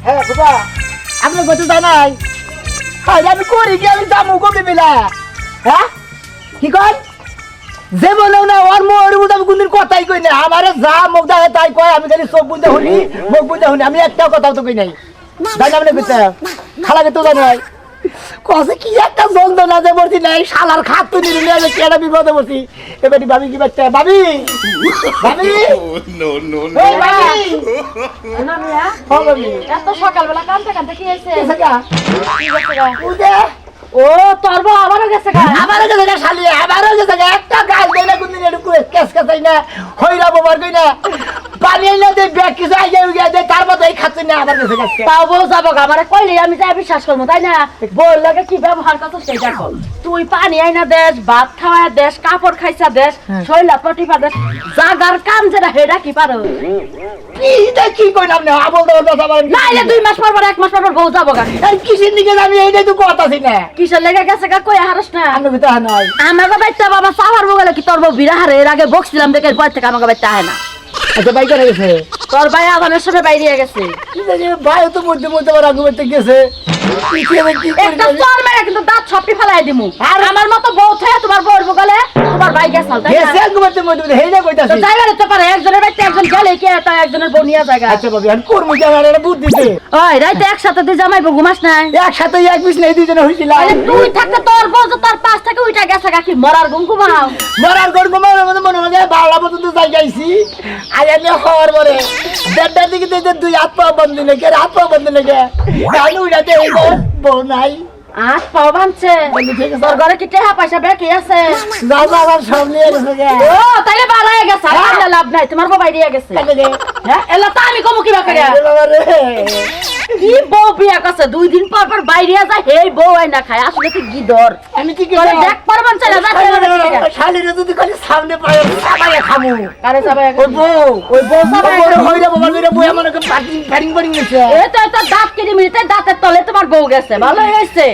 হ্যাঁ বাবা আপনি বলতে চাই নাই আমি করি কি আমি দাম কমে মিলা হ্যাঁ কি কয় যে বলেও না ওর মোর মধ্যে আমি কোনদিন কথাই কই না আমারে যা মুখ দেয় তাই কয় আমি খালি চোখ বুঝতে শুনি মুখ বুঝতে শুনি আমি একটাও কথাও তো কই নাই তাই না বলতে খালাকে তো জানাই কসে কি একটা যন্ত্রণা যে বলছি নাই শালার খাত তো নিয়ে নিয়ে কি একটা বিপদে বসি এবারে ভাবি কি বাচ্চা ভাবি ভাবি নো নো এই ভাবি না মিয়া হ্যাঁ ভাবি এত সকালবেলা কানতে কানতে কি হয়েছে এসে গা কি গেছে গা? উদে ও তোর বউ আবারও গেছে গা আমারও গেছে গা শালি আমারও গেছে গা একটা গাছ দেয় না কোনদিন একটু কেস কাছাই না হইরা বাবার কই না পানি না দে ব্যাগ কিছু আইয়া উইয়া দে তার মতো এই খাচ্ছি না আবার গেছে গা তাও বউ যাবো গা আমারে কইলে আমি যাই বিশ্বাস করবো তাই না বউর লাগে কি ব্যবহার করছো সেই দেখো তুই পানি আইনা দেশ ভাত খাওয়া দেশ কাপড় খাইছা দেশ শৈলা পটিপা দেশ জাগার কাম যেটা হেডা কি পারো কি কি কই না আপনি আবল দবল কথা বলেন নাইলে 2 মাস পর 1 মাস পর বউ যাবো গা এই কিসের দিকে আমি এইটাই তো কথা আছি না কিসের লেগে গেছে গা কই হারস না আমি তো নাই আমাকে বাইতে বাবা সাহার বগলে কি তোর বউ বিরাহারে এর আগে বকছিলাম দেখে পর থেকে আমাকে বাইতে আহে না আচ্ছা ভাই করে গেছে তোর ভাই আদানের সময় বাইরে গেছে কি জানি ভাই তো মধ্যে মধ্যে আমার আগুন গেছে কি করে কি একটা করে চর মেরে কিন্তু দাঁত ছপটি ফেলাই দিমু আর আমার মতো বউ থাকে তোমার বউর বগলে তোমার ভাই গেছাল তাই না গেছে আগুন মধ্যে হেইনা তো কইতাছি জায়গা নিতে পারে একজনের বাইতে একজন গেলে কি এটা একজনের বউ নিয়ে জায়গা আচ্ছা ভাবি আমি করবো কি আমার একটা বুদ্ধি দিতে ওই রাইতে একসাথে তুই জামাইবো ঘুমাস নাই একসাথে এক বিষ নেই দুইজনে হইছিল আরে তুই থাকতে তোর বউ তো তার পাশ থেকে উইটা গেছে গা কি মরার ঘুম ঘুমাও মরার গড় ঘুমার মধ্যে মনে মনে বারোটা পর্যন্ত যাই যাইছি আর আমি হওয়ার পরে দেড়টার দিকে দেখতে দুই হাত পা বন্ধ লেগে হাত পা বন্ধ লেগে আমি উড়াতে বউ নাই আজ পাও ভাঙছে তোর ঘরে কি টেহা পয়সা বেকি আছে যা যা আমার সব নিয়ে গেছে গে ও তাইলে বাড়ায় গেছে আর লাভ নাই তোমার বউ বাইরে গেছে হ্যাঁ এলা তা আমি কমু কি বাকরে কি বউ বিয়া করছে 2 দিন পর পর বাইরে যায় হেই বউ আই না খায় আসলে কি গিদর আমি কি তোরে দেখ পারবান চালা যা শালিরে যদি খালি সামনে পায় সাবাইয়া খামু কারে যাবে ওই বউ বড় হইরা বাবা মেরে বউ আমার ফ্যারিং পড়ি গেছে এই তো তো দাঁত কেটে মিলতে দাঁতের তলে তোমার বউ গেছে ভালো হয়েছে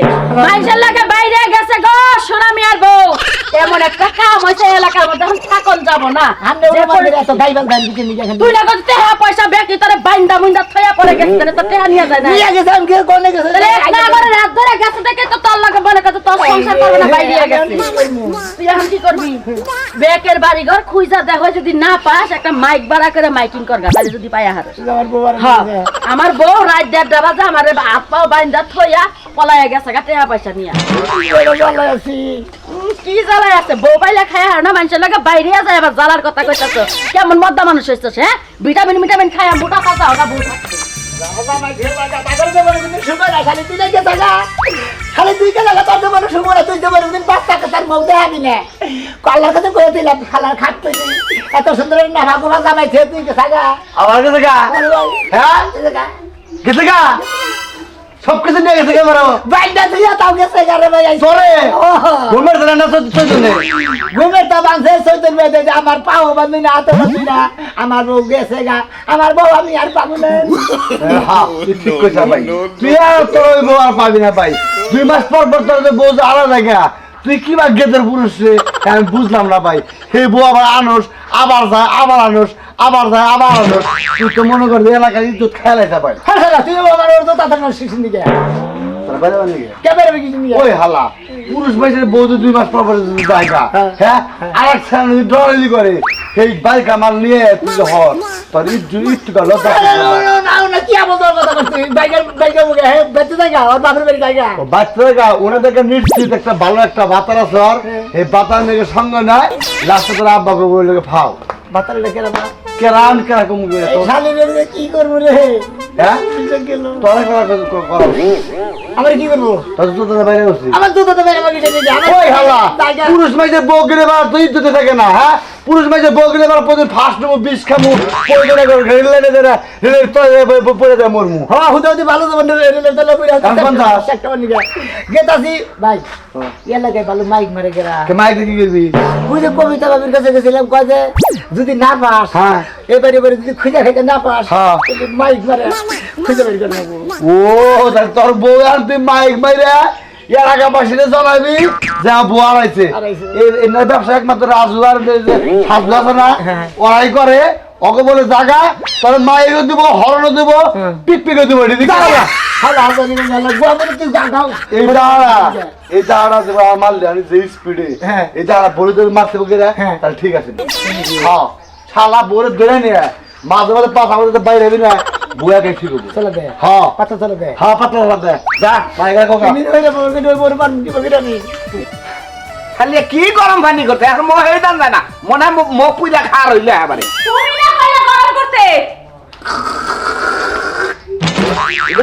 মাইশের লাগে বাইরে গেছে গো সোনা মিয়ার বউ এমন একটা কাম হইছে এলাকার মধ্যে এখন থাকন যাব না আমরা ওই মাঝে এত গাইবাল গান দিকে নিয়ে গেছে তুই না কত টাকা পয়সা বেকি তোরে বাইন্দা মুইন্দা থয়া পড়ে গেছে তো টাকা নিয়ে যায় না নিয়ে গেছে আমি কে কোনে গেছে তাহলে না করে রাত ধরে গেছে দেখে তো তোর লাগে বলে কত তোর সংসার করবে না বাইরে গেছে তুই এখন কি করবি বেকের বাড়ি ঘর খুঁজা দেখো যদি না পাস একটা মাইক ভাড়া করে মাইকিং করগা তাহলে যদি পায়া হারস আমার বউ আর হ্যাঁ আমার বউ রাত 1:30 বাজে আমার হাত পাও বাইন্দা থইয়া পলায়া গেছে গা টাকা পয়সা নিয়া কি জ্বালায় আছে বউ পাইলে খায় আর না মানুষের লাগে বাইরে যায় আবার জ্বালার কথা কইতাছ কেমন মদ্দা মানুষ হইছস হ্যাঁ ভিটামিন ভিটামিন খায় মোটা তাজা ওটা বউ থাকছে খালি তুই কে লাগা তোর মানুষ শুনে তুই তো বলবি বাচ্চা তার মৌ দেখাবি না কল্লার কাছে করে দিলাম খালার খাট পেয়েছি এত সুন্দর না ভাগুলা জামাইছে তুই কে থাকা আবার গেছে গা হ্যাঁ গেছে গা সব কিছু নিয়ে গেছে কে মারো বাইন্দা তুই তাও গেছে গারে ভাই তোরে ঘুমের ধরে না চৈতন্য ঘুমের তো বাঁধছে চৈতন্য বেঁধে আমার পাও বাঁধবি না হাতে বাঁধবি না আমার বউ গেছে গা আমার বউ আমি আর পাবো না ঠিক কইছা ভাই তুই আর তোর ওই বউ আর পাবি না ভাই 2 মাস পর পর তোর বউ আলাদা জায়গা তুই কি বা গেদের পুরুষ রে আমি বুঝলাম না ভাই সেই বউ আবার আনোস আবার যায় আবার আনোস আবার যায় আবার আনোস তুই তো মনে করবি এলাকার ইজ্জত খেলাইতে ভাই তুই আমার ওর তো তাদের শিশু দিকে তোর বাইরে বানিয়ে গে কে বেরোবে কিছু নিয়ে ওই হালা পুরুষ মাইসের বউ 2 মাস পর পর জায়গা হ্যাঁ আরেক সামনে ডরালি করে সেই বাইক আমার নিয়ে তুই হর তোর ইজ্জত গেল না কি আবার কথা করছিস বাইকের মুখে হ্যাঁ বেঁচে জায়গা ওর বাপের বাড়ি জায়গা বাচ্চারা ওনাদেরকে নিশ্চিত একটা ভালো একটা বাতার আছে আর এই বাতার নিয়ে সঙ্গে নাই লাস্টে করে আব্বাকে বলে ফাও বাতার লেখে রাখা কেরান কেরকম শালির কি করবো রে হ্যাঁ গেল তোরা করা আমার কি করবো তোর তো তোদের বাইরে বসছি আমার দুধ তো বের আমার ওই হালা পুরুষ মাইজের বউ গেলে বার তুই ইজ্জতে থাকে না হ্যাঁ পুরুষ মাইজের বউ গেলে বার প্রতিদিন ফার্স্ট নেবো বিষ খামু পয়জনে করে রেলে দেরা রেলের তো পড়ে যায় মরমু হ্যাঁ হুদা হুদি ভালো যাবেন রেলের তলে পড়ে আছে কারণ কোনটা? একটা নিগে গেতাছি ভাই ইয়া লাগে ভালো মাইক মারে গেরা কে মাইক কি করবি বুঝে কবিতা বাবির কাছে গেছিলাম কয় যে যদি না পাস হ্যাঁ এবারে এবারে যদি খুঁজে খাইতে না পাস হ্যাঁ। তাহলে মাইক মারে খুঁজে বের করে নেবো ও তাহলে তোর বউ আর তুই মাইক মাইরে এলাকা বাসীরে জানাবি যা বউ আড়াইছে আড়াইছে। এই ব্যবসা একমাত্র রাজু আর সাজু আছে না ওরাই করে ওকে বলে জাগা তোর মায়েরও দিব হরণও দিব পিকপিকও দিব এটি দিকে এই জায়গাটা দেবো মারলে আমি যে স্পিডে এই জায়গাটা বলে ধরে মারতে বকে তাহলে ঠিক আছে হ্যাঁ শালা বলে ধরে নিয়ে মাঝে মাঝে পাতা মাঝে বাইরে হবি না বুয়াকে ঠিক হবে চলে দে হ্যাঁ পাতা চলে দে হ্যাঁ পাতলা দে যা মাইগা কোকা খালি কি গরম পানি করতে এখন মো হয়ে দান যায় না মনে হয় মো পূজা খাওয়া রইলে এবারে তুমি না কইলা গরম করতে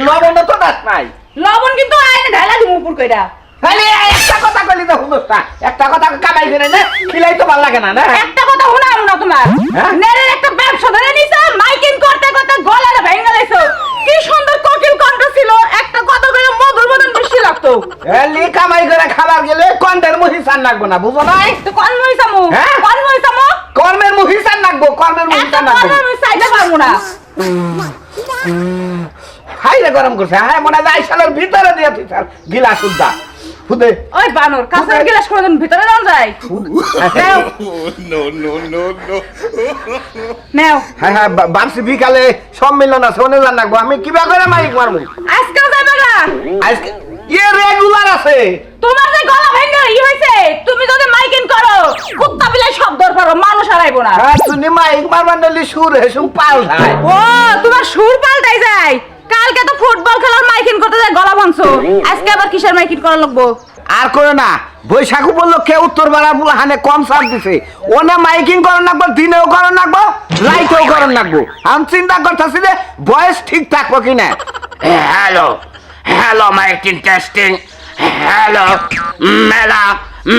লবণ তো দাঁত নাই লবণ কিন্তু আইনে ঢালা দিমু উপর কইরা খালি একটা কথা কইলি তো হুনস না একটা কথা কামাই করে না খিলাই তো ভালো লাগে না না একটা কথা শোনাম না তোমার হ্যাঁ? নেরের একটা ব্যবসা ধরে নিছো মাইকিং করতে করতে গলাটা ভেঙে লাইছো কি সুন্দর কোকিল কণ্ঠ ছিল একটা কথা কইলে মধুর মতন মিষ্টি লাগতো এলি কামাই করে খাবার গেলে কন্টের মুহিসান লাগবো না বুঝো নাই তো কোন মইছামু হ্যাঁ? কোন মইছামু কর্মের মুহিসান লাগবো কর্মের একটা মুহিসান কথা লাগবো আমি চাইতে পারবো না হাইরে গরম করছে হ্যাঁ মনে হয় শালার ভিতরে দিয়ে তুই স্যার গিলাস উদ্দা ফুদে ওই বানর কাঁচের গ্লাস করে দেন ভিতরে দাও যায় নাও No, no, no, no. নাও হ্যাঁ হ্যাঁ বার্ষিক বিকালে সম্মেলন আছে ওনে জান লাগবো আমি কিবা করে মাইক মারবো আজকেও যাবে না আজকে ইয়ে রেগুলার আছে তোমার যে গলা ভেঙে হইছে তুমি যদি মাইকিং করো কুত্তা বিলাই শব্দর পারো মানুষ হারাইবো না হ্যাঁ তুমি মাইক মারবার নিলে সুর হেসুম পাল যায় ও তোমার সুর পাল্টাই যায় কালকে তো ফুটবল খেলার মাইকিং করতে যায় গলা ভাঙছো আজকে আবার কিসের মাইকিং করা লাগবো আর করে না বৈশাখ উপলক্ষে উত্তর বেলা বুলা হানে কম ছাড় দিছে ওনে মাইকিং করেন রাখবো দিনেও করেন রাখবো রাইতেও করেন রাখবো আমি চিন্তা করতেছি যে বয়স ঠিক থাকবো কিনা hello hello miking testing hello মেলা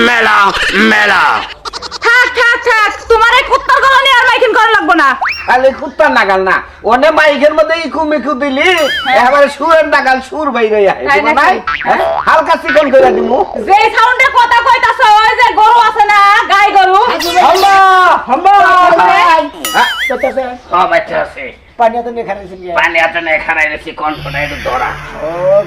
মেলা মেলা থাক থাক থাক তোমার এই কুত্তার গলা নিয়ে আর মাইকিং করা লাগবো না খালি কুত্তার নাগাল না ওনে মাইকের মধ্যে ইকু মিকু দিলি এবারে সুরের নাগাল সুর বাইরে আয় তাই নাকি? নাই হালকা চিকন করে দিমু যে সাউন্ডে কথা কইতাছো ওই যে গরু আছে না গাই গরু আল্লাহ আল্লাহ পানি ও বাচ্চা আছে এত নিয়ে খারাইছেন পানি আছে না খারাই রেছি কণ্ঠটা একটু ধরা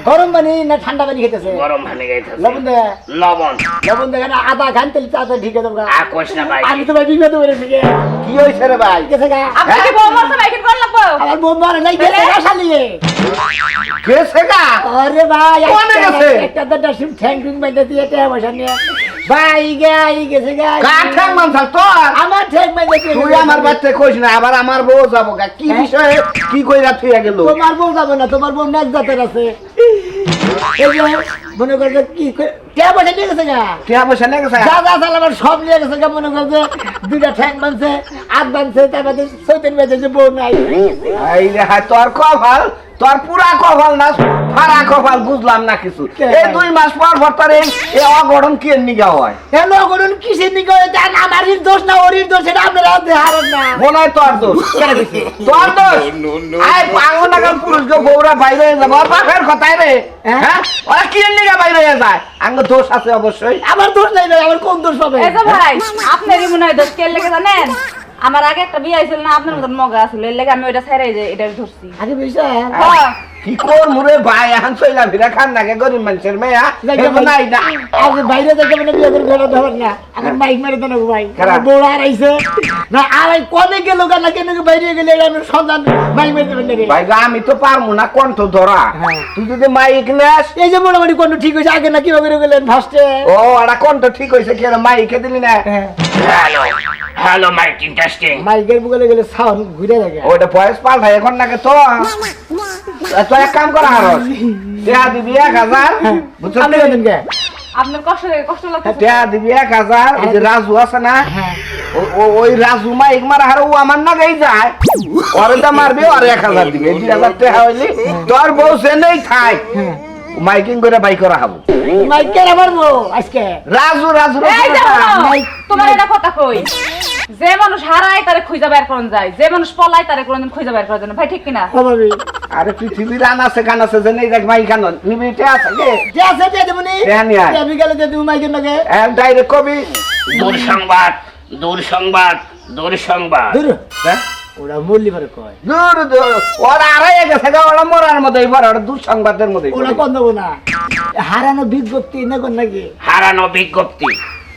গরম পানি না ঠান্ডা পানি খেতেছে গরম পানি গাইতেছে লবণ দে লবণ লবণ দেখে না আধা ঘান তেল চাষা ঠিক আছে আর কোশ না ভাই আমি তো ভাই বিপদ করেছি কি হইছে রে ভাই গেছে গা আপনি কি বউ মারছে মাইকিং করা লাগবো আমার বোন মারে নাই গেছে গা শালিয়ে গেছে গা আরে ভাই কোনে গেছে? একটা দটা সিম থ্যাঙ্ক ইউ বাইতে দিয়ে এটা বসা নিয়ে ভাই গাই গেছে গা কাঠাং মানছাল তোর আমার ঠেক বাইতে তুই আমার বাচ্চা কইস না আবার আমার বউ যাবো গা কি বিষয়ে কি কইরা থুইয়া গেল তোমার বউ যাবে না তোমার বউ নাচ জাতের আছে এই যে মনে করছে কি কে বসে নিয়ে গেছে গা কে বসে না গেছে যা যা চালাবার সব নিয়ে গেছে গা মনে করছে দুইটা ঠ্যাং বানছে আট বানছে তারপরে চৈতন বেঁধে যে বউ নাই এই রে হায় তোর কপাল তোর পুরা কপাল না ফারা কপাল বুঝলাম না কিছু এই 2 মাস পর পর তোর এই অঘটন কি নিগা হয় কেন করুন কিসের নিকে আমারই দোষ না ওরির দোষ এটা আপনারা হারেন না মনে হয় তোর দোষ তোর দোষ No, no, আয় পাঙ্গ নাগাল পুরুষকে বউরা বাইরে হয়ে যাবে ওর বাপের কথাই রে হ্যাঁ ওরা কি নিগা বাইরে হয়ে যায় আঙ্গ দোষ আছে অবশ্যই আমার দোষ নাই ভাই আমার কোন দোষ হবে এই যে ভাই আপনারই মনে হয় দোষ কে লেগে জানেন আমার আগে একটা বিয়ে হয়েছিল না আপনার মতন মগা আছিল এর লেগে আমি ওইটা ছাইরাই যে এটা ধরছি আগে বুঝছেন হ্যাঁ কি কর মুরে ভাই এখন চইলা ফিরা খান নাকি গরিব মানুষের মেয়া এমন নাই না আগে বাইরে থেকে মানে বিয়ে করে ফেরা ধরেন না আমার মাইক মেরে দেন ভাই খারাপ। বড় হারাইছে না আর কনে গেল না কেন বাইরে গেলে আমি সন্ধান মাইক মেরে দেবেন নাকি ভাই গা আমি তো পারবো না কণ্ঠ ধরা হ্যাঁ। তুই যদি মাইক নেস এই যে মোটামুটি কোন ঠিক হয়েছে আগে না কিভাবে গেলেন ফার্স্টে ও আরে কণ্ঠ ঠিক হইছে কি রে মাইকে দিলি না হ্যালো হ্যালো মাইকিং টেস্টিং মাইকের বুকে গেলে সাউন্ড ঘুরে থাকে ওটা ভয়েস পাল্টাই এখন নাকি তো তো এক কাম করা হারস টেয়া দিবি 1000 বুঝছো আপনি বলেন কে আপনার কষ্ট লাগছে টেয়া দিবি 1000 ওই যে রাজু আছে না হ্যাঁ ওই রাজু মাইক মারা হারে ও আমার নাগাই যায় ওরে তো মারবে আর 1000 দিবে 2000 টাকা হইলি তোর বউ সে নেই থাই মাইকিং করে বাই করা হবো মাইকের আমার বউ আজকে রাজু রাজু এই যে মাইক- তোমার এটা কথা কই যে মানুষ হারায় তারে খুঁজে বের করন যায় যে মানুষ পলায় তারে কোনদিন খুঁজে বের করার জন্য ভাই ঠিক কিনা হবে আরে পৃথিবীর রান আছে গান আছে যে নেই দেখ মাইক গান নিবিতে আছে কে যে আছে যে দেবনি টেয়া নিয়ে আয়। আমি গেলে যে তুমি মাইকের নাকি ডাইরেক্ট কবি দূর সংবাদ দূর সংবাদ দূর সংবাদ দূর হ্যাঁ ওরা মুরলি পরে কয় দূর দূর ওরা আড়াই গেছে গা ওরা মরার মধ্যে এবার ওরা দূর সংবাদের মধ্যে ওরা কন দেবো না হারানো বিজ্ঞপ্তি না কোন নাকি হারানো বিজ্ঞপ্তি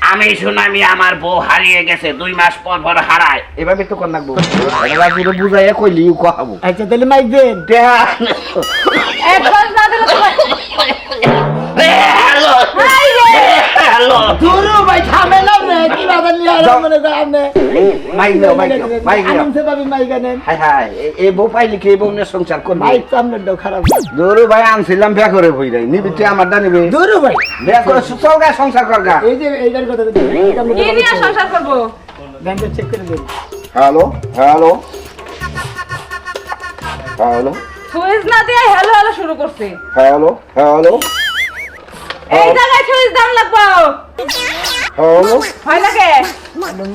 আমি শুনামি আমার বউ হারিয়ে গেছে 2 মাস পর পর হারায় এভাবে তো কোন লাগবো রাজুরে বুঝাইয়া কইলি কহাবো আচ্ছা তাহলে মাইক দেন একবার না দিলে তো হ্যালো হ্যালো দুরু ভাই থামে না রে কি বাজার নিয়ে আর মনে করে আপনি মাইক নাও আনন্দে পাবি মাইক আনেন হাই হাই এই বউ পাইলি কি এই বউ নিয়ে সংসার করবি মাইক তো আপনার দাও খারাপ দৌড়ু ভাই আনছিলাম বিয়া করে বই রাই নিবি তুই আমারটা নিবি দুরু ভাই বিয়া করে সুচল গা সংসার করগা এই যে এইটার কথা কি নিয়ে সংসার করব ব্যাংকে চেক করে দেন হ্যালো হ্যালো হ্যালো সুইচ না দিয়ে হ্যালো হ্যালো শুরু করছে হ্যালো হ্যালো এই জায়গায় সুইচ দাম লাগবে হ্যালো হয় না কে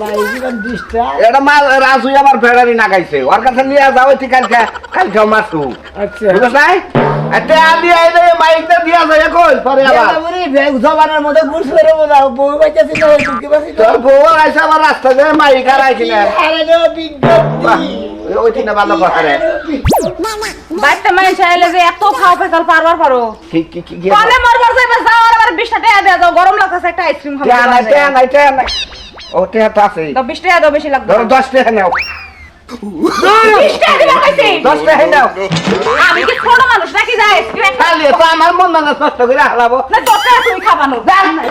মাইক দিবেন 20টা এটা মাল রাজু আমার ফেরারি না গাইছে ওর কাছে নিয়ে যাও ঠিক কালকে মাসু আচ্ছা বুঝছ নাই এটা আদি আইলে মাইকটা দিয়া যায় কই পরে আবার বুড়ি জবানের মধ্যে ঘুষ করে বোঝাও বউ বাইতেছি না কি বাসি তোর বউ আইছে আবার রাস্তা দিয়ে মাইক আর আইছি না আরে নো বিজ্ঞপ্তি ওই তিন ভালো কথা রে বাইতে মাই চাইলে যে এত খাও পেছাল পারবার পারো কি কি কি কলে মরবার যাইবে যাও আর আবার 20 টাকা দেয়া দাও গরম লাগতেছে একটা আইসক্রিম খাবো নাই ও তে তো আছে দাও 20 টাকা দাও বেশি লাগবে ধরো 10 টাকা নাও 20 টাকা দিবা কইছি 10 টাকা নাও আমি কি ছোট মানুষ নাকি যাই আইসক্রিম একটা খালি তো আমার মন মানে কষ্ট করে হালাবো না 10 টাকা তুমি খাবানো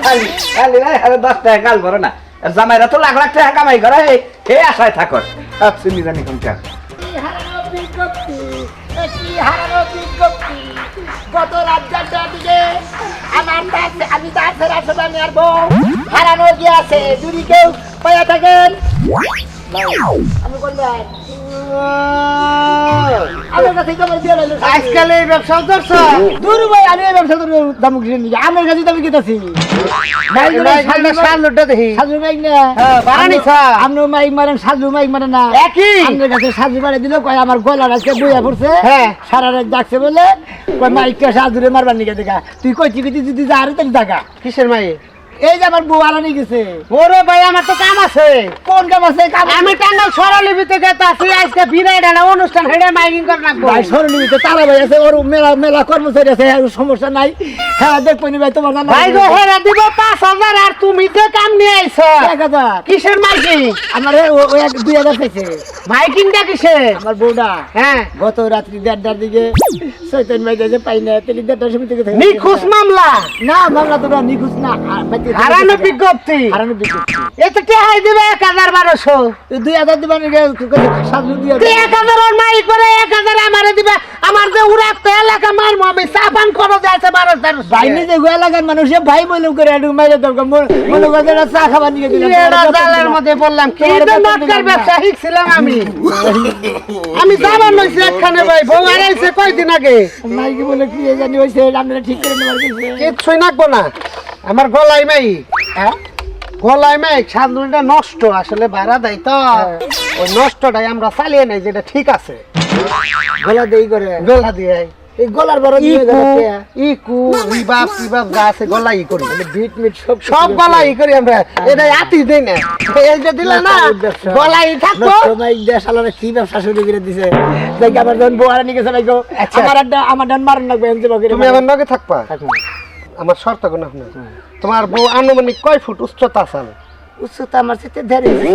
খালি খালি আরে 10 টাকা গাল ভরো না আর জামাইরা তো লাখ লাখ টাকা কামাই করে এই আশায় থাকো আচ্ছা নিজানি কোনটা হারানো বিজ্ঞপ্তি কি হারানো বিজ্ঞপ্তি গত রাজ্যটা দিকে আমি তার ফেরা সেটা নিয়ে আসবো হারানো গিয়েছে যদি কেউ পাইয়া থাকেন আমি কোন ভাই আমার কাছে খবর দিয়ে রইল আজকাল এই ব্যবসা করছো দূর ভাই আমি এই ব্যবসা করবো দাম কিনে আমার কাছে দাম কিনেছি সালুটা দেখি সাজু মাইক না বারানি ছা আপনি মাইক মারেন সাজু মাইক মারেন না একই আমার কাছে সাজু মারে দিল কয় আমার গলার আজকে বইয়া পড়ছে হ্যাঁ। সারা রাত ডাকছে বলে কয় মাইকটা সাজুরে মারবার নিকে দেখা তুই কইছি কইছি যদি যা আরে তাহলে দেখা কিসের মাই এই যে আমার বউ আরানি গেছে ওরে ভাই আমার তো কাম আছে কোন কাম আছে কাম আমি টাঙ্গাল সরালিবি থেকে আছি আজকে বিরাট একটা অনুষ্ঠান হেডে মাইকিং করে রাখবো ভাই সরণিতে তারা ভাই আছে ওর মেলা মেলা কর্মচারী আছে সমস্যা নাই হ্যাঁ দেখবো নি ভাই তোমার জানা ভাই গো হেরা দিব 5000 আর তুমি যে কাম নিয়ে আইছো 1000 কিসের মাইকিং আমার ওই 2000 পেয়েছে মাইকিংটা কিসের আমার বউটা হ্যাঁ গত রাত্রি 1:30টার দিকে চৈতন্য ভাই যে পাই না তাহলে 1:30টার সময় থেকে থাকে নিখুঁজ মামলা না মামলা তো না নিখুঁজ না হারানো বিজ্ঞপ্তি হারানো বিজ্ঞপ্তি এতে টেহাই দিবে 1200 2000 দিবেন সাজু দিয়ে 1000 ওর মাইক করে 1000 আমারে দিবে আমার যে উড়াতে এলাকা মার আমি সাবান করো যাইছে 1200 ভাই নিজে গোয়া লাগান মানুষ ভাই বলে করে একটু মাইরে দরকার মনে করে একটা চা খাবার নিয়ে দিলাম এরা জালের মধ্যে বললাম কি তো নটকার ব্যবসা শিখছিলাম আমি যাবার নইছি একখানে ভাই বউ আইছে কয়দিন আগে মাইকি বলে কি জানি হইছে আপনারা ঠিক করে নেবার কিছু কিছুই নাকবো না আমার গলায় মাই হ্যাঁ গলায় মাই সাধুটা নষ্ট আসলে ভাড়া দেয় তো ওই নষ্টটাই আমরা চালিয়ে নাই যেটা ঠিক আছে গলা দেই করে গলা দিয়ে এই গলার বড় দিয়ে ইকু রিবাব যা আছে গলা ই করি বিট মিট সব সব গলা ই করি আমরা এটা আতি দেই না এই যে দিলা না গলাই থাকবো মাইক দেশ আলাদা কি ব্যবসা শুরু করে দিছে দেখ আমার জন বউ আরানি গেছে ভাই গো আমার ডান মারন লাগবে এমনি বকে তুমি আমার লগে থাকবা আমার শর্ত কোন আপনি তোমার বউ আনুমানিক কয় ফুট উচ্চতা আছে উচ্চতা আমার সাথে 1.5 ইঞ্চি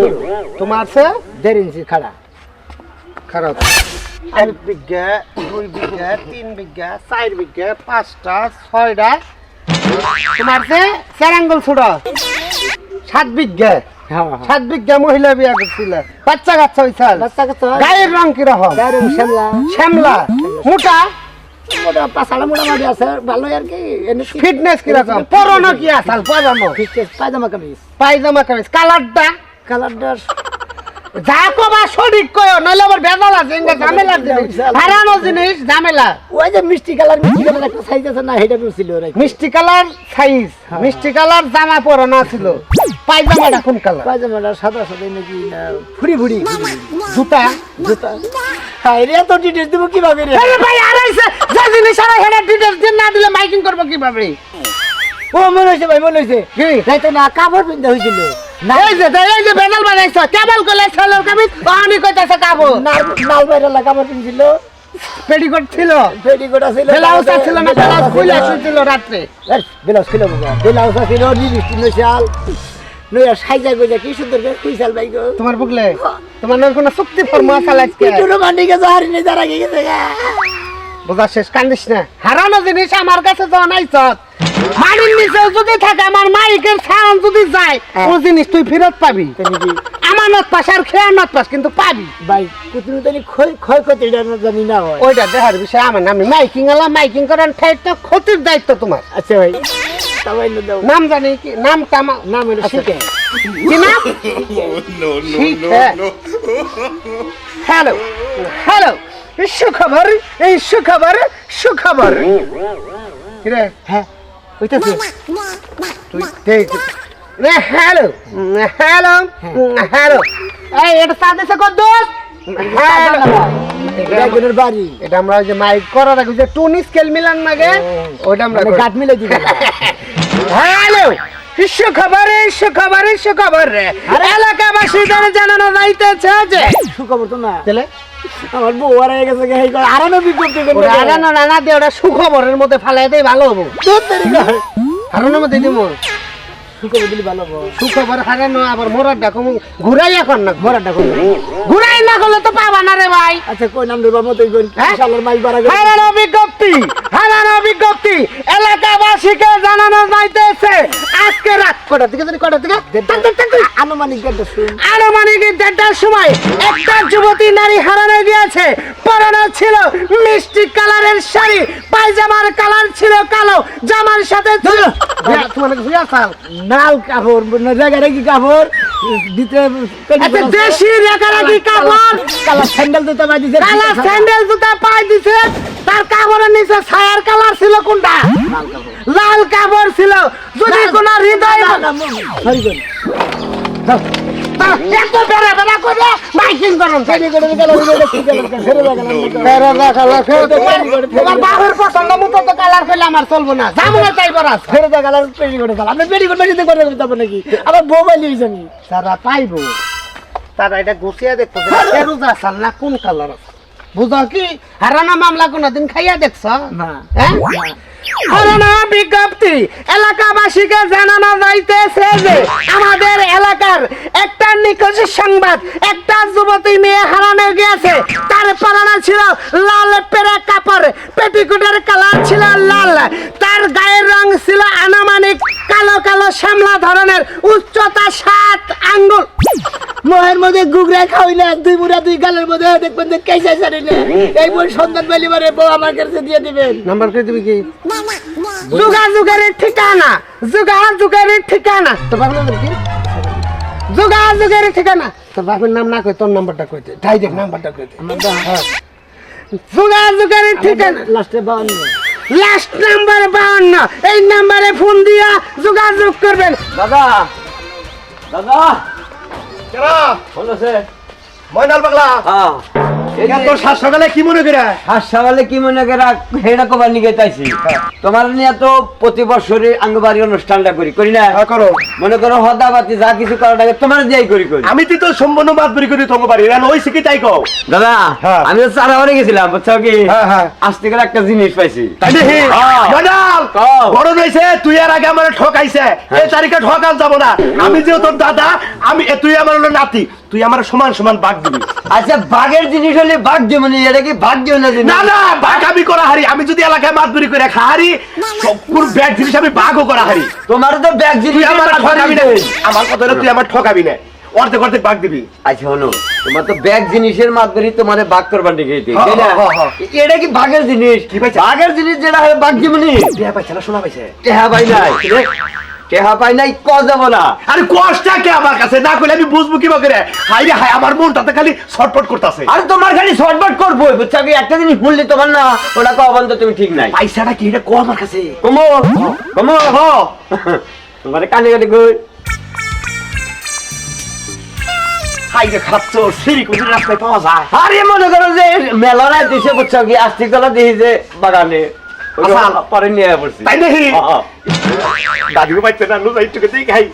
তোমার আছে 1.5 ইঞ্চি খাড়া খারাপ 1 বিঘা 2 বিঘা 3 বিঘা 4 বিঘা 5টা 6টা তোমার আছে 4 আঙ্গুল ছোট 7 বিঘা হ্যাঁ 7 বিঘা মহিলা বিয়া করছিল বাচ্চা কাচ্চা হইছাল বাচ্চা কাচ্চা গায়ের রং কি রকম গায়ের শ্যামলা শ্যামলা মোটা মোটা পাছাড়া মোটামুটি আছে ভালো আর কি এনে ফিটনেস কি রকম পরনো কি আসাল পরনো পায়জামা কামিজ পায়জামা কামিজ কালারটা কালারটা যা কবা সঠিক কয়ো নইলে আবার ভেজাল আছে ইংগা ঝামেলা জিনিস হারানো জিনিস ঝামেলা ওই যে মিষ্টি কালার একটা সাইজ আছে না হেটা ছিল রে মিষ্টি কালার সাইজ মিষ্টি কালার জামা পরানো ছিল পায়জামাটা কোন কালার পায়জামাটা সাদা সাদা নাকি না ফুড়ি ফুড়ি জুতা জুতা হাই রে তো ডিটেইলস দেব কিভাবে রে আরে ভাই আড়াইছে যে জিনিস আর হেডা ডিটেইলস দিন না দিলে মাইকিং করব কিভাবে ও মনে হইছে ভাই মনে হইছে কি তাই তো না কাপড় পিনতে হইছিল এই যে বেনাল বানাইছো কেবল কলে ছালের কামিজ পানি কইতাছে কাবো নাল বাইরে কাপড় পিনছিল পেটিকোট ছিল পেটিকোট আছিল ব্লাউজ ছিল না ব্লাউজ খুলে শুইছিল রাতে ব্লাউজ ছিল ব্লাউজ ছিল লিপস্টিক নশাল নয়া সাইজা গইজা কি সুন্দর করে কুইসাল ভাই গো তোমার বুকলে তোমার নয় কোনো চুক্তি ফরমা চালাইছে একটু রোমান্টিক আছে হারি নেই দাঁড়া গেছে বোঝা শেষ কান্দিস না হারানো জিনিস আমার কাছে যখন আইছত মাটির নিচে যদি থাকে আমার মাইকের সাউন্ড যদি যায় ও জিনিস তুই ফেরত পাবি আমানত পাস আর খেয়ানত পাস কিন্তু পাবি ভাই কুতুনি তানি ক্ষয় ক্ষতি জানি না হয় ওইটা দেখার বিষয় আমার নামে মাইকিং এলাম মাইকিং করার ঠাইতে ক্ষতির দায়িত্ব তোমার আচ্ছা ভাই সবাই দাও নাম জানি কি নামটা আমার নাম হলো শিখে কি নাম No, no, She no, said- no. Hello hello সুখবর এই সুখবর সুখবর কিরে হ্যাঁ ওইটাছে তুই দেখ রে হ্যালো হ্যালো হ্যালো এই এটা সাদেছে কত দোস্ত হ্যালো একজনের বাড়ি এটা আমরা ওই যে মাইক করার আগে যে টুন স্কেল মিলান লাগে ওইটা আমরা মানে গাঁট মিলে দিবে হ্যালো সুখবর রে এলাকাবাসীদের জানানো যাইতেছে যে সুখবর তো না তাহলে আমার বউ আর হয়ে গেছে এই করে আরানো বিজ্ঞপ্তি করবে ওরা আগানো না দে ওটা সুখবরের মধ্যে ফালাই দেই ভালো হবো তোর তরিকা হারানোর মধ্যে দিব সুখবর দিলি ভালো হবে সুখবর হারানো আবার মোরার ডাকো ঘুরাই এখন না ভরাটা করবে ঘুরাই না করলে তো পাবা না রে ভাই আচ্ছা কই নাম দেবা মতই কই হ্যাঁ? ইনশাআল্লাহ মাইক বাড়া করে হারানো বিজ্ঞপ্তি এলাকাবাসীকে জানানো যাইতেছে আজকে রাত কটা থেকে আনুমানিক একটা শুন আনুমানিক 1:30টার সময় একটা যুবতী নারী হারানো গিয়েছে পরনে ছিল মিষ্টি কালারের শাড়ি পায়জামার কালার ছিল কালো জামার সাথে ছিল তোমার ভুয়া চাল নাল কাপড় রেগারেগি কাপড় দিতে আচ্ছা দেশি রেখারেখি কাপড় কালা স্যান্ডেল দিতে পাই দিছে কালা স্যান্ডেল জুতা পাই দিছে তার কাপড়ের নিচে ছায়ার কালার ছিল কোনটা লাল কাপড় ছিল যদি কোন হৃদয় সরি করি এত বেড়া বেড়া করে মাইকিং করুন সরি করে গেল ফেরে তোমার বাবার পছন্দ মতো তো কালার করলে আমার চলবো না যাবো না তাই বরাস ফেরে গেল পেরি করে গেল আপনি পেরি করে দিতে করে যাবো নাকি আবার বউ বাইলি হইছে আমি তারা পাইবো তারা এটা গুছিয়ে দেখতো যে ফেরুজা চাল না কোন কালার আছে বুঝো কি হারানা মামলা কোনদিন খাইয়া দেখছ না হ্যাঁ হারানা বিজ্ঞপ্তি এলাকাবাসীকে জানানো যাইতেছে যে আমাদের এলাকার একটা নিখোঁজ সংবাদ একটা যুবতী মেয়ে হারানো গিয়েছে তার পরনে ছিল লাল পেরা কাপড় পেটিকোটের কালার ছিল লাল তার গায়ের রং ছিল আনুমানিক কালো কালো শ্যামলা ধরনের উচ্চতা 7 আঙ্গুল মোহের মধ্যে গুগরা খাওয়াইলে দুই মুড়া দুই গালের মধ্যে দেখবেন যে কেসে সারিলে এই বই সন্তান পাইলে মানে বউ আমার কাছে দিয়ে দিবেন নাম্বার করে দিবি কি যোগাযোগের ঠিকানা তোর বাবার নাম কি যোগাযোগের ঠিকানা তোর বাবার নাম না কই তোর নাম্বারটা কই দে তাই দেখ নাম্বারটা কই দে যোগাযোগের ঠিকানা লাস্টে 52 লাস্ট নাম্বার 52 এই নাম্বারে ফোন দিয়া যোগাযোগ করবেন দাদা দাদা কেরা বলছে ময়নাল পাগলা হ্যাঁ তোর সাত সকালে কি মনে করে হাসপাতালে কি মনে করে হেডা কবার নিয়ে তাইছি তোমার নিয়ে তো প্রতি বছরই আঙ্গবাড়ি অনুষ্ঠানটা করি না করো মনে করো হদাবাতি যা কিছু করার আগে তোমার দিয়াই করি আমি তো সম্পূর্ণ মাত বেরি করে তোমাকে পারি রান ওই শিখি তাই কও দাদা হ্যাঁ। আমি তো চারাবাড়ি গেছিলাম বুঝছো কি হ্যাঁ। আসতে গেলে একটা জিনিস পাইছি তাই দেখি হ্যাঁ। ময়নাল কও। বড় নইছে তুই আর আগে আমার ঠকাইছে এই তারিখে ঠকাল যাব না আমি যে তোর দাদা আমি তুই আমার হলো নাতি তুই আমার সমান সমান ভাগ দিবি আচ্ছা বাঘের জিনিস হলে বাঘ যেমন এটা কি বাঘ যেমন না না ভাগ আমি করা হারি আমি যদি এলাকায় মাত বেরি করে খাহারি সবপুর ব্যাগ জিনিস আমি ভাগও করা হারি তোমার তো ব্যাগ তুই জিনিস আমার ঠকাবি না আমার কথা হলো তুই আমার ঠকাবি না অর্ধেক অর্ধেক ভাগ দিবি আচ্ছা হলো তোমার তো ব্যাগ জিনিসের মাধ্যমে তোমার বাঘ করবার দিকে হ্যাঁ। এটা কি বাঘের জিনিস কি পাইছে? বাঘের জিনিস যেটা হয় বাঘ যেমনি বিয়া পাইছে না শোনা পাইছে টেহা পাই নাই টেহা পাই নাই ক যাব না আরে কষ্টটা কে আমার কাছে না করলে আমি বুঝবো কি করে হাই রে হাই আমার মনটাতে খালি ছটফট করতেছে আর তোমার খালি শর্টবাট করবো বুঝছো কি একটা জিনিস ভুললে তোমার না ওটা কো বন্ধ তুমি ঠিক নাই পয়সাটা কি এটা কো আমার কাছে কমো কমো তোমার কানে কানে কই হাই রে খাচ্ছ সিঁড়ি কোন রাস্তায় পাওয়া যায় আরে মনে করো যে মেলায় দেশে বুঝছো কি আস্তিক তলা দেখি যে বাগানে আচ্ছা। পরে নিয়ে পড়ছি তাই নাকি হ্যাঁ। দাদিও পাইতে না নো যাইতে কে দেখাই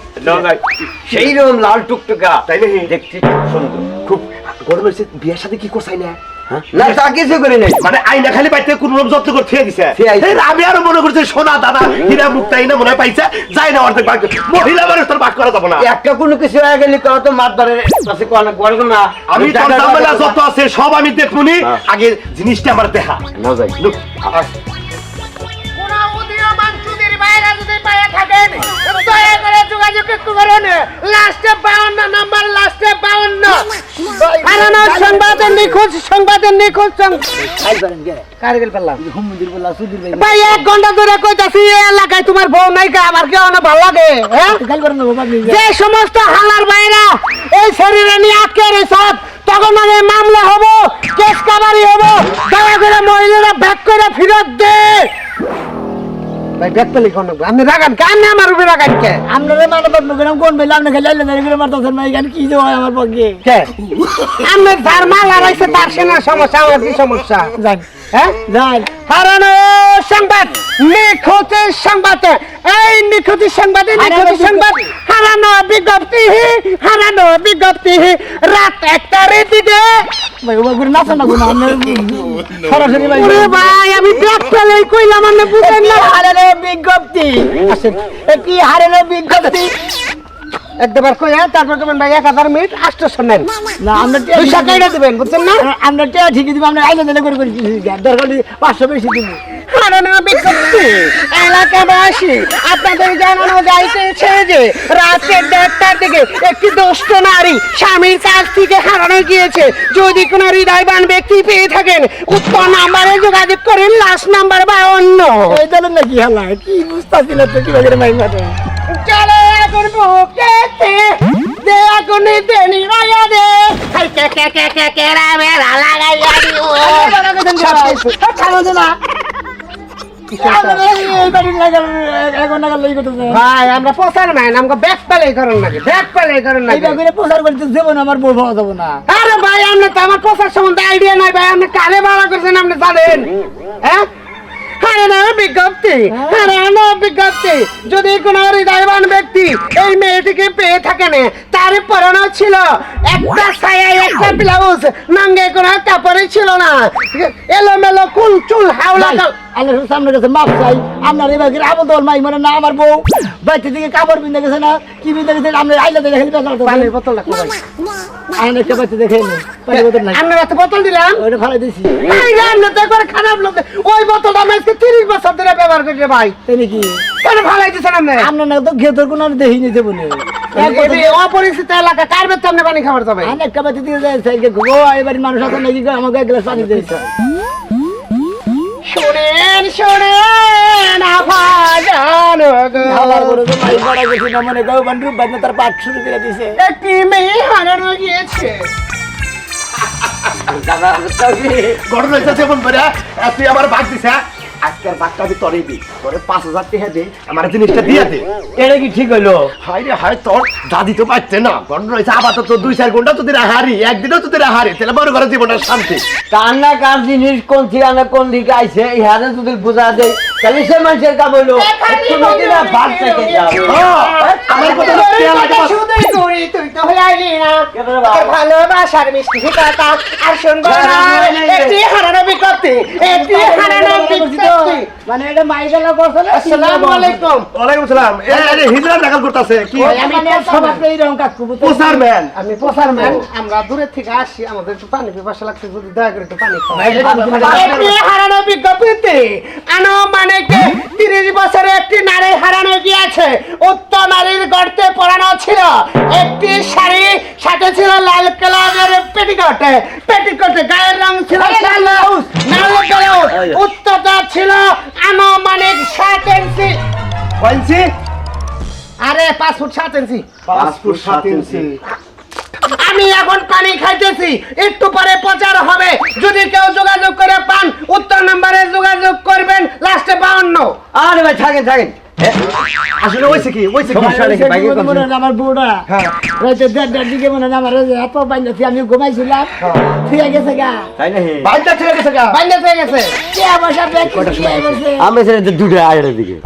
সেই রকম লাল টুকটুকা তাই নাকি দেখছি খুব সুন্দর খুব গরমের বিয়ের সাথে কি করছাই না না তা কিছু করি নাই মানে আইনা খালি বাইতে কোন রকম যত্ন করে থিয়ে দিছে থিয়ে আইছে। এই আমি আরো মনে করছি সোনা দাদা হীরা মুক্তা ইনা মনে হয় পাইছে যাই না অর্ধেক ভাগ মহিলা মানুষ তোর ভাগ করা যাবে না একটা কোনো কিছু হয়ে গেলে কত তো মাত ধরে কাছে কোন করব না আমি তোর ঝামেলা যত আছে সব আমি দেখবনি আগে জিনিসটা আমার দেখা না যাই লুক, কোনো উদীয়মান চুদির বাইরে যদি পায়ে থাকেন দয়া করে যোগাযোগ একটু করুন লাস্টে 52 নাম্বার লাস্টে 52 হারানো সংবাদের নিখোঁজ কারগিল পেলাম হুমুদির বলা সুদির ভাই ভাই 1 ঘন্টা ধরে কইতাছি এই এলাকায় তোমার বউ নাই কা আমার কি অনেক ভালো লাগে হ্যাঁ গাল করেন না বাবা যে সমস্ত হালার বাইরা এই শরীরে নিয়ে আটকে রয়েছে তখন আগে মামলা হবো কেস কাবারি হবো দয়া করে মহিলারা ব্যাক করে ফেরত দে ভাই ব্যাক পেলে কোন আপনি রাগান কেন আমার উপরে রাগান কে আপনারা মানব প্রোগ্রাম কোন বেলা আপনি খালি আইলেন এগুলো মারতেছেন না এখানে কি যে হয় আমার পক্ষে কে আমি তার মাল হারাইছে তার সেনা সমস্যা আমার কি সমস্যা যান হ্যাঁ যান হারানো সংবাদ নিখোঁজের সংবাদ এই নিখোঁজের সংবাদ হারানো বিজ্ঞপ্তি রাত 1টার দিকে ভাই ওবা করে নাচেন না কোনো আপনি সরাসরি ভাই ওরে ভাই আমি ব্যাক পেলে কইলাম আপনি বুঝেন না হারের বিজ্ঞপ্তি আসেন কি হারের বিজ্ঞপ্তি একবার কইয়া তারপর তুমি ভাই 1000 মিনিট 800 নেন না আমরা পয়সা কাইরা দিবেন বুঝছেন না আমরা টিয়া ঠিকই দিব আমরা আইলেন দিলে করে দরকার 500 বেশি দিব হারানো বিজ্ঞপ্তি এলাকাবাসী আপনাদের জানানো যাইতেছে যে রাতে 1:30টার দিকে একটি দুষ্ট নারী স্বামীর কাছ থেকে হারানো গিয়েছে যদি কোনো হৃদয়বান ব্যক্তি পেয়ে থাকেন উত্তর নাম্বারে যোগাযোগ করেন লাস্ট নাম্বার 52 এই দলের নাকি হালা কি বুঝতাছিল তো কি করে মাই মারে চলে এখন বুকেতে দে এখন দেনি রায়া দে হাই কে কে কে কে কে রা মেরা লাগাইয়া দিও খাওয়া না ভাই আমরা প্রচার ম্যান আমাকে ব্যাক পেলে করেন নাকি ব্যাক পেলে করেন নাকি প্রচার করতে দেবো না আমার বউ পাওয়া যাবো না আরে ভাই আপনি তো আমার প্রচার সম্বন্ধে আইডিয়া নাই ভাই আপনি কারে ভাড়া করছেন আপনি জানেন হ্যাঁ বিজ্ঞপ্তি যদি কোন হৃদয়বান ব্যক্তি এই মেয়েটিকে পেয়ে থাকেন তার পরনে ছিল একটা ছায়া একটা ব্লাউজ নাঙ্গে কোনো কাপড়ই ছিল না এলোমেলো কুল চুল হাওলা আল্লাহর সামনে কাছে মাপ চাই আপনার এবার আবদল মাই মানে না আমার বউ বাইতে থেকে কাপড় পিন্ধে গেছে না কি পিন্ধে গেছে আমরা আইলে দেখে পানির বোতল রাখো ভাই আইন একটা বাইতে দেখে নি পানির বোতল নাই আমরা একটা বোতল দিলাম ওটা ফালাই দিছি এই রান্না তো একবার খারাপ লোক ওই বোতলটা আমি আজকে 30 বছর ধরে ব্যবহার করছি ভাই তাই নাকি কেন ভালাই দিছেন আপনি আপনার না তো ঘেতর কোনো দেখি নিতে বলে এই অপরিচিত এলাকা কার বেতে আপনি পানি খাবার যাবে আইন একটা বাইতে দিয়ে যায় সাইকে গো এবারে মানুষ আছে নাকি আমাকে এক গ্লাস পানি দিয়েছে শুনেন আভাজান হালার করে তো মাই বড় গেছি না মনে গাও বান্ডু বাদনা তার পাট শুরু করে দিয়েছে একটি মেয়ে হারানো গিয়েছে ঘটনা হইছে যেমন করে তুই আমার ভাগ দিছ আজকের ভাগটা আমি তোরে দিই তোরে 5000 টাকা দে আমার জিনিসটা দিয়ে দে এটা কি ঠিক হইলো হাই রে হাই তোর দাদি তো পাচ্ছে না ঘটনা হইছে আপাতত 2-4 ঘন্টা তোদের হারি একদিনও তোদের হারি তাহলে বড় ঘরে জীবনটা শান্তি কান্না কার জিনিস কোন ঠিকানা কোন দিকে আইছে এই হাতে যদি বুঝা দেয় তাহলে সে মানুষের কাম হইলো একটু নদী না ভাগ থেকে যাও আমার কথা খেয়াল লাগে বাস। তুই তো হয়ে আইলি না তোর ভালোবাসার মিষ্টি কথা আর শুনবো না একটি হারানো বিজ্ঞপ্তি মানে এটা মাইকেলা করছে না আসসালামু আলাইকুম ওয়ালাইকুম সালাম এই হিজরা নাকাল করতেছে কি আমি সবাই এইরকম কাজ করব প্রচার ম্যান আমি প্রচার ম্যান আমরা দূরে থেকে আসি আমাদের একটু পানি পিপাসা লাগছে যদি দয়া করে একটু পানি খাও একটি হারানো বিজ্ঞপ্তিতে আনুমানিক 30 বছরে একটি নারী হারানো গিয়েছে উক্ত নারীর গর্তে পড়ানো ছিল একটি শাড়ি সাথে ছিল লাল কালারের পেটিকোট গায়ের রং ছিল লাল ব্লাউজ উচ্চতা ছিল আনুমানিক 7 ইঞ্চি বলছি আরে 5 ফুট 7 ইঞ্চি 5 ফুট 7 ইঞ্চি আমি এখন পানি খাইতেছি একটু পরে প্রচার হবে যদি কেউ যোগাযোগ করে পান উত্তর নম্বরে যোগাযোগ করবেন লাস্টে 52 আরে ভাই থাকেন থাকেন আসলে হইছে কি সমস্যা নেই ভাই মনে হয় আমার বউটা রাতে 1:30 দিকে মনে হয় আমার এত বাইন্দাছি আমি ঘুমাইছিলাম ঠিক গেছে গা তাই না বাইটা ছেড়ে গেছে গা বাইন্দা হয়ে গেছে কে আমার সাথে কি করছে আমি সেটা দুটো আড়ার দিকে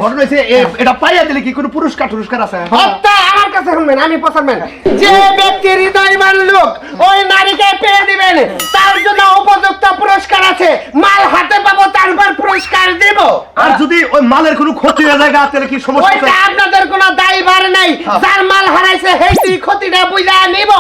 ঘটনা হইছে এটা পাইয়া দিলে কি কোনো পুরস্কার আছে হত্যা আমার কাছে শুনবেন, আমি প্রচারম্যান। যে ব্যক্তি হৃদয়বান লোক ওই নারীকে পেয়ে দিবেন, তার জন্য উপযুক্ত পুরস্কার আছে। মাল হাতে পাবো, তারপর পুরস্কার দেব। আর যদি ওই মালের কোনো ক্ষতি হয়ে যায় তাহলে কি সমস্যা ওইটা আছে? আপনাদের কোনো দায়ভার নাই। যার মাল হারাইছে সেই ক্ষতিটা বুঝা নিব।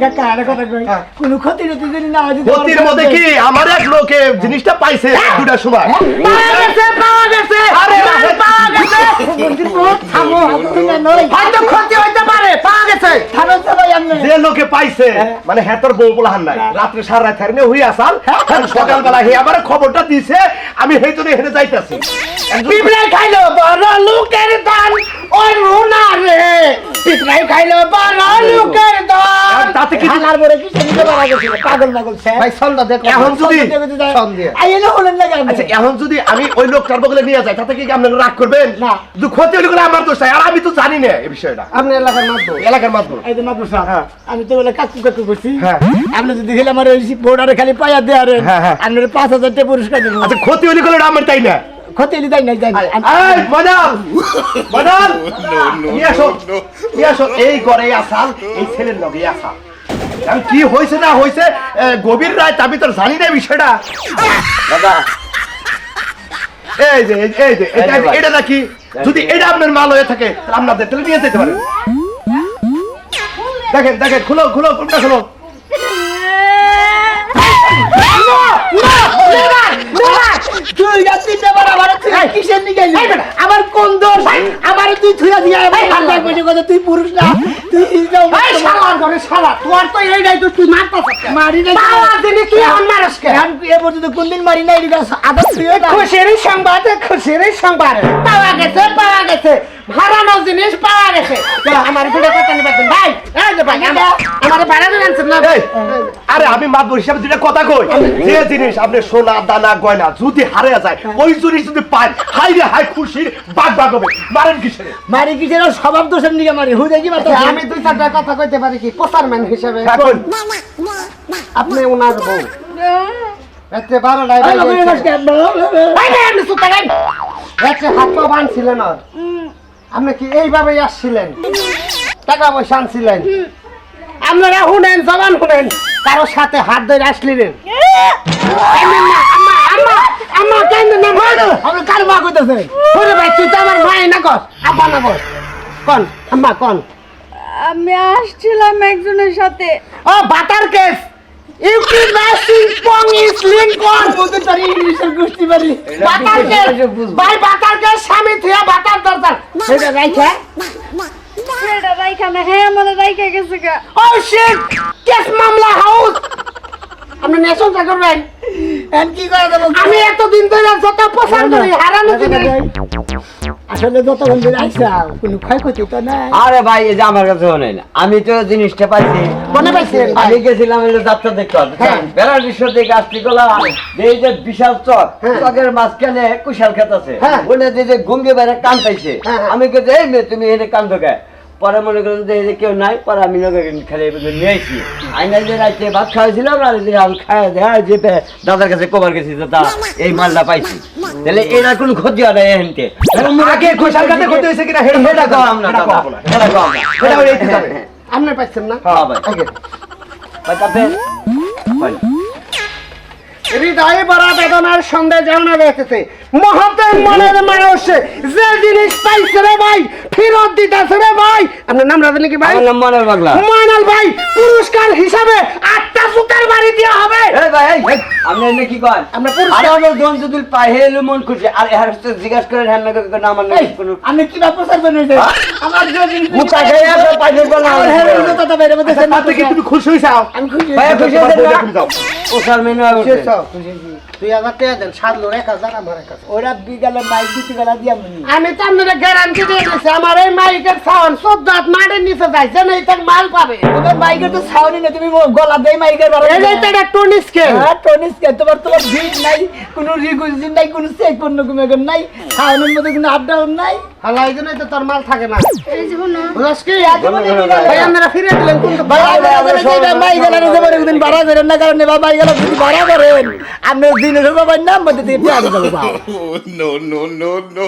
কাকা আরে কথা কই কোনো ক্ষতি নতি যদি না হয় ক্ষতির মধ্যে কি আমার এক লোকে জিনিসটা পাইছে দুটার সময়। পাওয়া গেছে, পাওয়া গেছে, আরে মাল পাওয়া গেছে। মন্দির বহুত থামো আপনারা নয় হয়তো ক্ষতি হইতে পারে, পাওয়া গেছে। থামো সবাই আপনি যে লোকে পাইছে মানে হ্যাঁ তোর বউ পোলাহান নাই রাত্রে সারা রাত হেরনে হই আসাল সকালবেলা হে আবার খবরটা দিছে আমি সেই জন্য হেরে যাইতাছি। পিঁপড়াই খাইলো বড় লোকের ধান, ওই রুনা রে। পিঁপড়াই খাইলো বড় লোকের ধান। তাতে কি হালার বড় কি সেদিকে বাড়া গেছিল পাগল পাগল স্যার ভাই ছন্দ দেখো। এখন যদি আইলো হলেন না কেন আচ্ছা এখন যদি আমি ওই লোকটার বগলে নিয়ে যাই তাতে কি আপনারা রাগ করবেন? না। যদি ক্ষতি হলে গেলে আমার দোষ নাই, আর আমি তো জানি না এই বিষয়টা। আপনি এলাকার মাধ্যম। এলাকার মাধ্যমে এই যে মাদুর সাহেব আমি তো বলে কাকু কাকু করছি হ্যাঁ। আপনি যদি খেলে আমার ওই বোর্ডারে খালি পায়া দেয়া রে হ্যাঁ, হ্যাঁ। আপনার 5,000 টাকা পুরস্কার দেবো আচ্ছা ক্ষতি হলে গেলে আমার তাই না। ক্ষতি হলে তাই নাই জানি এই মডাল মডাল নিয়ে আসো নিয়ে আসো এই ঘরে আসাল এই ছেলের লগে আসাল। আমি কি হয়েছে না হয়েছে গভীর রাত আমি তো জানি না বিষয়টা। দাদা এই যে এটা নাকি যদি এটা আপনার মাল হয়ে থাকে তাহলে আপনাদের তাহলে নিয়ে যেতে পারেন। দেখেন দেখেন খুলো খুলো কোনটা খুলো। তুই যাচ্ছিস না বাবা আমার তুই কিসের নিয়ে গেলি আমার কোন দোষ আমার তুই থুয়া দিয়া আমার ভাগ বসে কথা তুই পুরুষ না তুই যাও এই শালার ঘরে শালা, তোর তো এই নাই তো তুই মারতাছ। মারি না পাওয়া দিলি তুই এখন মারস কে? এখন এ পর্যন্ত কোনদিন মারি নাই এটা আদর তুইও না খুশির সংবাদ, খুশির সংবাদ। পাওয়া গেছে, পাওয়া গেছে, হারানো জিনিস পাওয়া গেছে। আমার ভিডিও কথা নিবেন ভাই। এই যে ভাই আমার ভাড়া দিন আনছেন না। এই, আরে আমি মাতবর হিসাবে দুটা কথা কই যে জিনিস আপনি সোনা দানা গয়না যদি হারিয়ে যায় ওই জিনিস যদি পায় হাই রে হাই খুশির বাগ বাগ হবে। মারেন কিসের? মারি কিসের স্বভাব দোষের নিয়ে মারি হুদে কি মাথা আমি দুই চারটা কথা কইতে পারি কি প্রচারম্যান হিসেবে। এখন আপনি ওনার বউ রাত্রে 12টায় এই বাইরে লোকের গেছে। কাছে ভাই ভাই আপনি চুপ থাকেন। রাত্রে হাত পা বাঁধছিলেন আর আপনি কি এইভাবেই আসছিলেন? টাকা পয়সা আনছিলেন? আপনারা শুনেন, জবান শুনেন, কারোর সাথে হাত ধরে আসলিলেন? কান্দেন না, আম্মা, আম্মা, আম্মা, কান্দেন না, মা। আমি কার মা কইতাছে ওরে ভাই, তুই তো আমার ভাই না কস, আব্বা না কস। কন, আম্মা, কন। আমি আসছিলাম একজনের সাথে। ও, বাটার কেস। ইউ কি নাসিং পং ইজ লিংকন। বলতে পারি ইংলিশের গোষ্ঠী পারি বাটার কেস। ভাই, বাটার কেস, স্বামী থিয়া বাটার দরকার। সেটা রাইখা। সেটা রাইখা না, হ্যাঁ আমাদের রাইখা গেছে গা। ও শিট, কেস মামলা হাউস। আপনি নেশন করবেন? এন কি করে দেব আমি এতদিন ধরে যত প্রচার করি হারানো জিনিস। আসলে যতক্ষণ ধরে আইসা কোনো ক্ষয়ক্ষতি তো নাই আরে ভাই এই যে আমার কাছে শোনেন আমি তো জিনিসটা পাইছি মনে পাইছেন? আমি গেছিলাম হলো যাত্রা দেখতে হ্যাঁ। বেড়ার দৃশ্য দেখে আসছি গলা এই যে বিশাল চক হ্যাঁ। চকের মাঝখানে কুশাল ক্ষেত আছে হ্যাঁ। ওনে যে গঙ্গে বাইরে কান পাইছে হ্যাঁ, হ্যাঁ। আমি কে এই মেয়ে তুমি এনে কান ঢোকায় পরে মনে করেন যে এই যে কেউ নাই পরে আমি লোক খেলে নিয়ে আইছি আইনা যে রাইতে ভাত খাওয়াইছিলাম আর এই যে আমি খাওয়া দেয় যে দাদার কাছে কবার গেছি দাদা এই মালটা পাইছি তাহলে এরা কোনো ক্ষতি হয় না এহেনতে আগে খোসার কাছে ক্ষতি হয়েছে কিনা এটা কম না দাদা এটা কম না এটা ওই এইতে যাবে। আপনি পাইছেন না? হ্যাঁ ভাই ভাই তাতে ভাই হৃদয়ে বড় বেদনার সন্দেহ জানা দেখেছে মহতের মনের মানুষে যে জিনিস পাইছে রে ভাই ফেরত দিতেছে রে ভাই। আপনার নাম রাজনী কি ভাই? আমার নাম মনের পাগলা ময়নাল ভাই, পুরস্কার হিসাবে 8টা সুতার বাড়ি দেওয়া হবে। এই ভাই এই আপনি এনে কি করেন আমরা আরে পুরস্কার আমার দোন যদি পাই হেলে মন খুশি আর এর সাথে জিজ্ঞাসা করে হ্যাঁ না না আমার নাম কোনো আমি কি ব্যাপার স্যার বনেছে আমার যে জিনিস মুখা খেয়ে আসো পাইলে বলা আমার হেরে উঠে কথা বাইরে মধ্যে আচ্ছা, তাতে কি তুমি খুশি হইছাও? আমি খুশি ভাই খুশি তোমার হয়েছে বউকে না তুমি যাও। ও স্যার মেনু আছে 2000 টাকা দেন, 7,000 আমার কাছে। ওরা বিকালে মাইক দিতে গেলা দিয়া মনি আমি তো আপনাদের গ্যারান্টি দিয়ে দিচ্ছি আমার এই মাইকের সাউন্ড 14 হাত মাঠের নিচে যায় যেন এটা মাল পাবে। তোমার মাইকের তো সাউন্ড না তুমি গলা দেই মাইকের বারো এই যে এটা টনিস স্কেল। হ্যাঁ টনিস কে তোমার ভিড নাই কোনো রিগুইজিন নাই কোনো চেক পণ্য কমে নাই সাউন্ডের মধ্যে কোনো আপ ডাউন নাই হালা এই জন্যই তো তোর মাল থাকে না। এই যে শুনো, বুঝছ কি? ভাই ভাই আপনারা ফিরে দিলেন কিন্তু ভাই মাই গেলা রে যাবার একদিন ভাড়া করেন না কারণ মাই গেলা যদি ভাড়া করেন আপনি দিনের নাম মধ্যে দিয়ে যাবো Oh, no, no, no, no.